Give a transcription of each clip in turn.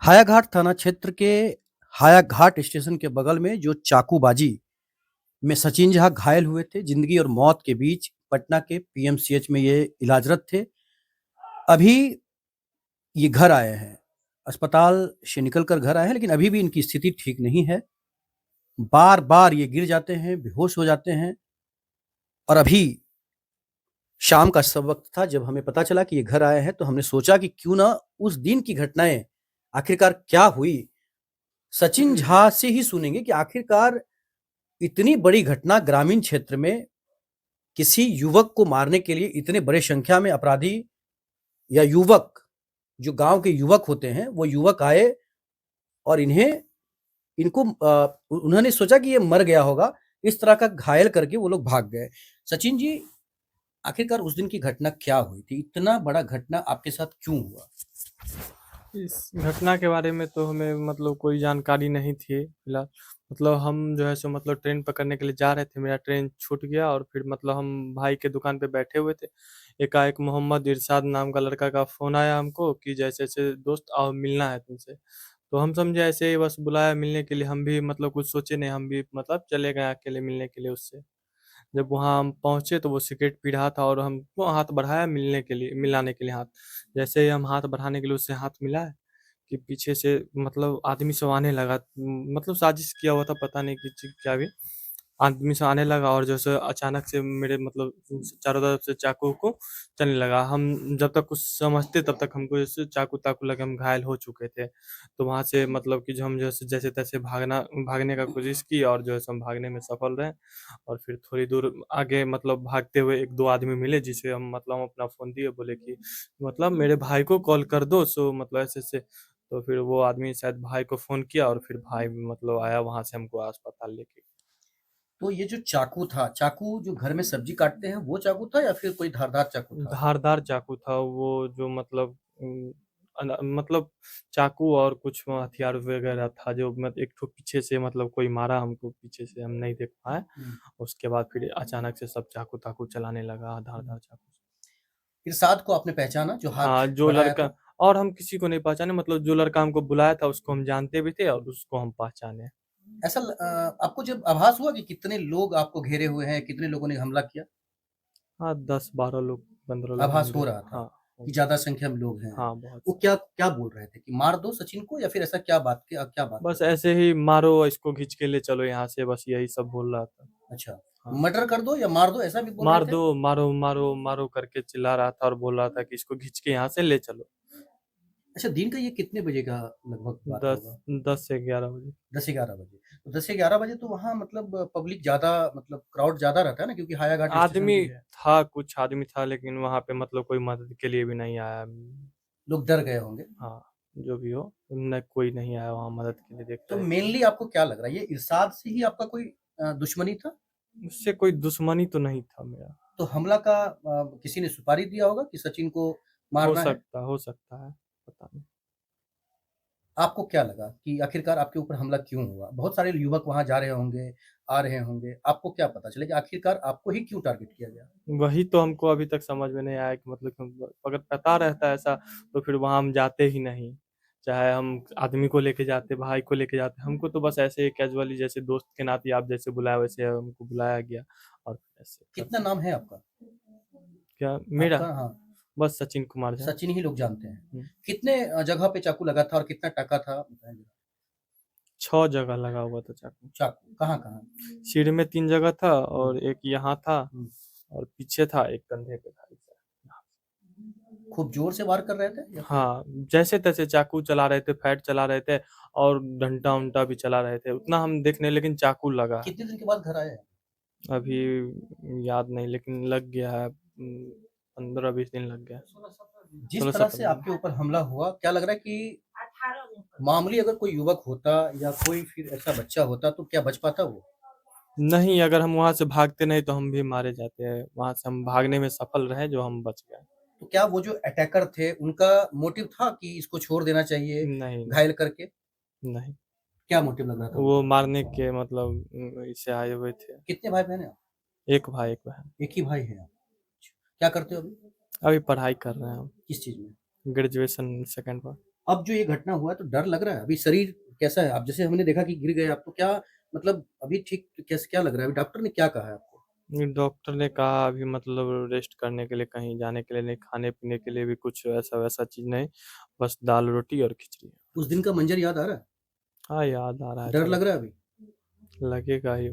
हायाघाट थाना क्षेत्र के हायाघाट स्टेशन के बगल में जो चाकूबाजी में सचिन झा घायल हुए थे, जिंदगी और मौत के बीच पटना के पीएमसीएच में ये इलाजरत थे। अभी ये घर आए हैं, अस्पताल से निकल कर घर आए हैं, लेकिन अभी भी इनकी स्थिति ठीक नहीं है। बार बार ये गिर जाते हैं, बेहोश हो जाते हैं। और अभी शाम का सब वक्त था जब हमें पता चला कि ये घर आए हैं, तो हमने सोचा कि क्यों ना उस दिन की घटनाएं आखिरकार क्या हुई, सचिन झा से ही सुनेंगे कि आखिरकार इतनी बड़ी घटना ग्रामीण क्षेत्र में किसी युवक को मारने के लिए इतने बड़े संख्या में अपराधी या युवक, जो गांव के युवक होते हैं, वो युवक आए और इनको उन्होंने सोचा कि ये मर गया होगा, इस तरह का घायल करके वो लोग भाग गए। सचिन जी, आखिरकार उस दिन की घटना क्या हुई थी? इतना बड़ा घटना आपके साथ क्यों हुआ? इस घटना के बारे में तो हमें मतलब कोई जानकारी नहीं थी फिलहाल। मतलब हम जो है सो मतलब ट्रेन पकड़ने के लिए जा रहे थे, मेरा ट्रेन छूट गया और फिर मतलब हम भाई के दुकान पे बैठे हुए थे। एकाएक मोहम्मद इरशाद नाम का लड़का का फ़ोन आया हमको कि जैसे ऐसे दोस्त आओ मिलना है तुमसे। तो हम समझे ऐसे ही बस बुलाया मिलने के लिए, हम भी मतलब कुछ सोचे नहीं, हम भी मतलब चले गए अकेले मिलने के लिए उससे। जब वहाँ हम पहुँचे तो वो सिगरेट पी रहा था और हमको हाथ बढ़ाया मिलने के लिए, मिलाने के लिए हाथ। जैसे ही हम हाथ बढ़ाने के लिए उससे हाथ मिलाए कि पीछे से मतलब आदमी सब आने लगा। मतलब साजिश किया हुआ था, पता नहीं कि क्या भी। आदमी सब आने लगा और जैसे अचानक से मेरे मतलब चारों तरफ से चाकू को चलने लगा। हम जब तक कुछ समझते तब तक हमको जैसे चाकू ताकू लगे, हम घायल हो चुके थे। तो वहां से मतलब कि जो हम जैसे जैसे तैसे भागने का कोशिश की और जो है सो हम भागने में सफल रहे। और फिर थोड़ी दूर आगे मतलब भागते हुए एक दो आदमी मिले जिसे हम मतलब हम अपना फोन दिए, बोले कि मतलब मेरे भाई को कॉल कर दो, सो मतलब ऐसे ऐसे। तो फिर वो आदमी शायद भाई को फोन किया और फिर भाई मतलब आया वहां से हमको अस्पताल लेके। तो ये जो चाकू था, चाकू जो घर में सब्जी काटते हैं वो चाकू था या फिर कोई धारदार चाकू था? धारदार चाकू था वो, जो मतलब मतलब चाकू और कुछ हथियार वगैरह था, जो मतलब एक ठो पीछे से मतलब कोई मारा हमको पीछे से, हम नहीं देख पाए। हम्म, उसके बाद फिर अचानक से सब चाकू ताकू चलाने लगा, हम्म। धारदार चाकू। इरशाद को आपने पहचाना जो हाँ, हाथ जो बढ़ाया लड़का। था? और हम किसी को नहीं पहचाने, मतलब जो लड़का हमको बुलाया था उसको हम जानते भी थे और उसको हम पहचाने। आपको जब आभास हुआ कि कितने लोग आपको घेरे हुए हैं, कितने लोगों ने हमला किया? हाँ, 10-12 लोग, 15 लोग आभास होंगे। हो रहा था हाँ, कि होंगे। ज्यादा संख्या में लोग हैं। हाँ, बहुत वो से। क्या क्या बोल रहे थे कि मार दो सचिन को, या फिर ऐसा क्या बात कर बस रहे थे? ऐसे ही मारो इसको, खींच के ले चलो यहाँ से, बस यही सब बोल रहा था। अच्छा, हाँ, मर्डर कर दो या मार दो, ऐसा भी बोल रहे मार थे? दो, मारो मारो मारो करके चिल्ला रहा था और बोल रहा था कि इसको खींच के यहाँ से ले चलो। अच्छा, दिन का ये कितने बजे का लगभग बात दस होगा? 10 से 11 बजे। 10-11 बजे? तो 10 से 11 बजे तो वहाँ मतलब पब्लिक ज्यादा, मतलब क्राउड ज्यादा रहता है ना, क्योंकि हायाघाट स्टेशन आदमी भी है। था, कुछ आदमी था, लेकिन वहां पे मतलब कोई मदद के लिए भी नहीं आया। लोग डर गए होंगे। हाँ, जो भी हो, न कोई नहीं आया वहां मदद के लिए, देख तो रहे थे। मेनली आपको क्या लग रहा है, ये इरशाद से ही आपका कोई दुश्मनी था? उससे कोई दुश्मनी तो नहीं था मेरा। तो हमला का किसी ने सुपारी दिया होगा कि सचिन को मारना है? हो सकता है, पता नहीं। आपको क्या लगा कि आखिरकार आपके ऊपर हमला क्यों हुआ? बहुत सारे युवक वहां जा रहे होंगे, आ रहे होंगे, आपको क्या पता चले कि आखिरकार आपको ही क्यों टारगेट किया गया? वही तो हमको अभी तक समझ में नहीं आया कि मतलब अगर पता रहता ऐसा तो फिर वहां हम जाते ही नहीं। चाहे हम आदमी को लेके जाते, भाई को लेके जाते, हमको तो बस ऐसे ही कैजुअली जैसे दोस्त के नाते आप जैसे बुलाया वैसे हमको बुलाया गया और ऐसे कर कितना दिया। नाम है आपका? क्या मेरा? आपका, हाँ। बस सचिन कुमार झा। सचिन ही लोग जानते हैं। हम्म। कितने जगह पे चाकू लगा था और कितना टका था, बताएं जरा। 6 जगह लगा हुआ था चाकू। चाकू कहाँ कहाँ? सिर में 3 जगह था हम्म, और एक यहाँ था हम्म। और पीछे था, एक कंधे पे था। खूब जोर से वार कर रहे थे या फिर? हाँ, जैसे तैसे चाकू चला रहे थे, फैट चला रहे थे और डंडा उंटा भी चला रहे थे, उतना हम देख नहीं, लेकिन चाकू लगा है। कितने दिन के बाद घर आए? अभी याद नहीं, लेकिन लग गया है 15-20 दिन लग गया। जिस सोलह तरह से सत्रह दिन आपके ऊपर हमला हुआ, क्या लग रहा है कि मामूली अगर कोई युवक होता या कोई फिर ऐसा बच्चा होता तो क्या बच पाता वो? नहीं, अगर हम वहां से भागते नहीं तो हम भी मारे जाते हैं, वहां से हम भागने में सफल रहे जो हम बच गए। तो क्या वो जो अटैकर थे उनका मोटिव था कि इसको छोड़ देना चाहिए नहीं नहीं। घायल करके? नहीं, क्या मोटिव लग रहा था वो उनका? मारने के मतलब इसे आए हुए थे। कितने भाई बहन हैं आप? एक भाई एक बहन। एक ही भाई है आप? क्या करते हो अभी? अभी पढ़ाई कर रहे हैं हम, किस चीज में? ग्रेजुएशन सेकेंड बार। अब जो ये घटना हुआ है तो डर लग रहा है? अभी शरीर कैसा है? आप जैसे हमने देखा कि गिर गए आप तो क्या मतलब अभी ठीक कैसे क्या लग रहा है? अभी डॉक्टर ने क्या कहा है आपको? डॉक्टर ने कहा अभी मतलब रेस्ट करने के लिए, कहीं जाने के लिए नहीं, खाने-पीने के लिए भी कुछ ऐसा-वैसा चीज़ नहीं, बस दाल-रोटी और खिचड़ी। उस दिन का मंज़र याद आ रहा है? हाँ, याद आ रहा है डर थोड़ा, लग रहा है अभी? लगेगा ही।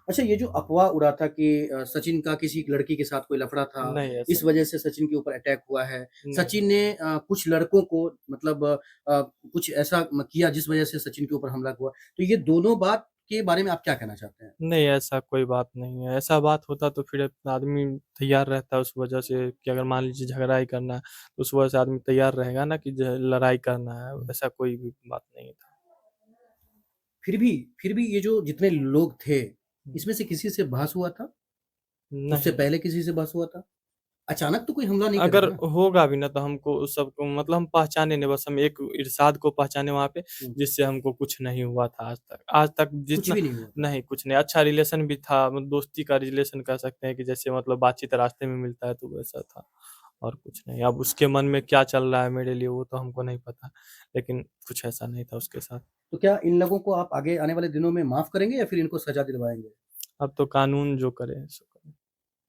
अच्छा ये जो अफ़वाह उड़ा था कि सचिन का किसी लड़की के साथ कोई लफड़ा था, नहीं ऐसा इस वजह से सचिन के ऊपर अटैक हुआ है। नहीं, सचिन ने कुछ लड़कों को मतलब कुछ ऐसा किया जिस वजह से सचिन के ऊपर हमला हुआ। तो ये दोनों बात के बारे में आप क्या कहना चाहते हैं? नहीं ऐसा कोई बात नहीं है। ऐसा बात होता तो फिर आदमी तैयार रहता है उस वजह से कि अगर मान लीजिए झगड़ा ही करना है, तो उस वजह से आदमी तैयार रहेगा ना कि लड़ाई करना है, ऐसा कोई भी बात नहीं था। फिर भी फिर भी ये जो जितने लोग थे, हुँ, इसमें से किसी से बहस हुआ था? उससे नहीं। पहले किसी से बहस हुआ था? अचानक तो कोई हमला नहीं अगर करेगा ना? होगा भी ना तो हमको उस सबको मतलब हम पहचाने नहीं, बस हम एक इरशाद को पहचाने वहाँ पे, हुँ, जिससे हमको कुछ नहीं हुआ था आज तक। आज तक कुछ जितना भी नहीं हुआ था। नहीं, कुछ नहीं, अच्छा रिलेशन भी था, दोस्ती का रिलेशन कह सकते हैं कि जैसे मतलब बातचीत रास्ते में मिलता है तो वैसा था, और कुछ नहीं। अब उसके मन में क्या चल रहा है मेरे लिए वो तो हमको नहीं पता, लेकिन कुछ ऐसा नहीं था उसके साथ। तो क्या इन लोगों को आप आगे आने वाले दिनों में माफ़ करेंगे या फिर इनको सज़ा दिलवाएँगे? अब तो कानून जो करे सो करे।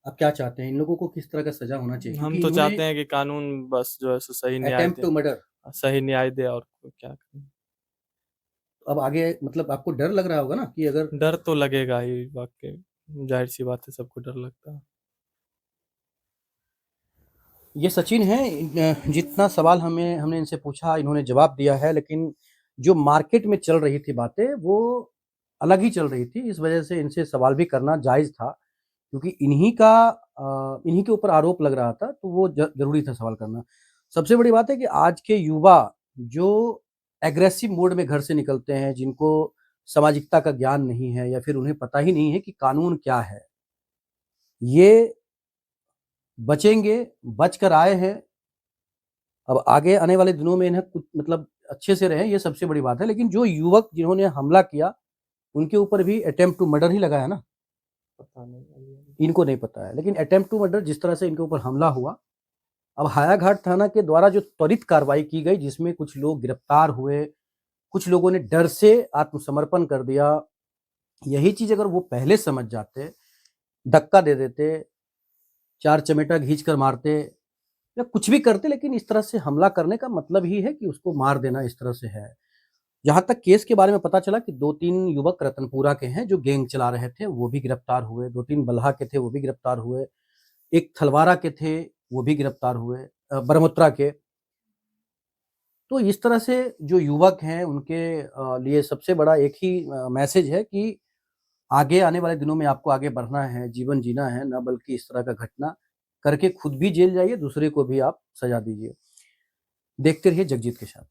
आप क्या चाहते हैं? इन लोगों को किस तरह का सज़ा होना चाहिए? हम क्योंकि तो इन्होंने चाहते हैं कि कानून बस जो है सो सही न्याय अटेम्प्ट दे, टू मर्डर सही न्याय दे और क्या करें। अब आगे मतलब आपको डर लग रहा होगा ना कि अगर डर तो लगेगा ही वाक़ई, ज़ाहिर-सी बात है सबको डर लगता है। ये सचिन हैं जितना सवाल हमने इनसे पूछा इन्होंने जवाब दिया है लेकिन जो मार्केट में चल रही थी बातें वो अलग ही चल रही थी। इस वजह से इनसे सवाल भी करना जायज़ था क्योंकि इन्हीं के ऊपर आरोप लग रहा था तो वो ज़रूरी था सवाल करना। सबसे बड़ी बात है कि आज के युवा जो एग्रेसिव मोड में घर से निकलते हैं, जिनको सामाजिकता का ज्ञान नहीं है या फिर उन्हें पता ही नहीं है कि कानून क्या है। ये बचेंगे, बच कर आए हैं। अब आगे आने वाले दिनों में इन्हें कुछ मतलब अच्छे से रहें, ये सबसे बड़ी बात है। लेकिन जो युवक जिन्होंने हमला किया, उनके ऊपर भी अटेम्प्ट टू मर्डर ही लगा है ना? पता नहीं अभी। इनको नहीं पता है। लेकिन अटेम्प्ट टू मर्डर जिस तरह से इनके ऊपर हमला हुआ, अब हायाघाट थाना के द्वारा जो त्वरित कार्रवाई की गई, जिसमें कुछ लोग गिरफ्तार हुए, कुछ लोगों ने डर से आत्मसमर्पण कर दिया। यही चीज़ अगर वो पहले समझ जाते, धक्का दे देते, चार चमेटा खींच कर मारते या कुछ भी करते लेकिन इस तरह से हमला करने का मतलब ही है कि उसको मार देना इस तरह से है। जहाँ तक केस के बारे में पता चला कि 2-3 युवक रतनपुरा के हैं जो गैंग चला रहे थे, वो भी गिरफ्तार हुए, 2-3 बल्हा के थे, वो भी गिरफ्तार हुए, एक थलवारा के थे, वो भी गिरफ्तार हुए बरमुत्रा के। तो इस तरह से जो युवक हैं उनके लिए सबसे बड़ा एक ही मैसेज है कि आगे आने वाले दिनों में आपको आगे बढ़ना है, जीवन जीना है, ना बल्कि इस तरह का घटना करके खुद भी जेल जाइए, दूसरे को भी आप सज़ा दीजिए। देखते रहिए जगजीत के साथ।